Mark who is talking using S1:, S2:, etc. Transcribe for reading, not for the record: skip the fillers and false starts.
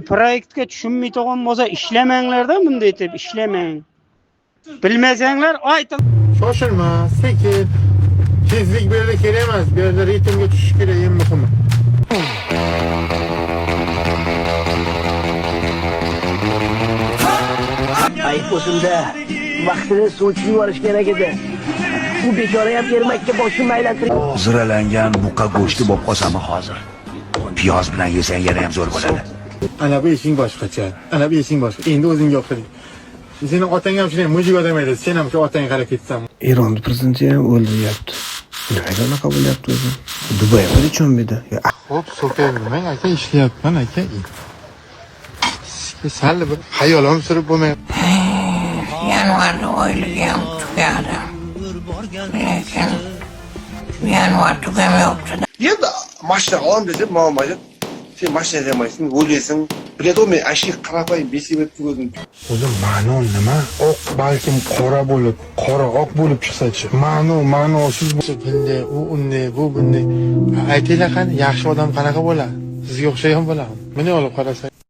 S1: Proyektga tushunmay turgan bo'lsa ishlamanglarda, bunday deb ishlamang. Bilmasanglar ayting.
S2: Shoshilma, sekin. Tezlik bu yerda kerak emas, bu yerda ritmga tushish kerak, eng muhimi.
S3: Ayıp bo'lsin-da, vaqtini suvchi yuborish kerak edi. Bu bekora ham yermakka boshimni aylantirib.
S4: Ziralangan buqa go'shti bo'lib qolsami hozir? Piyoz bilan yesang yana ham zo'r bo'ladi.
S2: Ana bu ishing boshqacha. Ana bu ishing boshqa. Endi o'zingga o'xshaydi. Sening otang ham shunday mujik odam edi. Sen ham shu otangga qarab ketsan.
S5: Eron prezidenti ham o'ldi deyapti. Nimaga unaqa bo'lyapti o'zi? Dubay qilib cho'midi.
S2: Xo'p, so'kayman, aka ishlayapman, aka. Sal bir xayolim surib bo'lmayapti.
S6: Yanvarda o'ylagan tugadi. Lekin yanvar tugamayapti.
S7: Endi mashina olam dedim, muammoyim. Sen mashina demaysan, o'ylaysan. Bilado'mi, ashi qarapay besib o'tdim.
S2: O'zi ma'no nima? Oq balkim qora bo'lib, qora oq bo'lib chiqsa-chi. Ma'nosiz bo'lsa, bunday, u unday, bu bunday. Aytinglar qani, yaxshi odam qanaqa bo'ladi? Sizga o'xshagan bo'ladimi? Meni olib qarasang.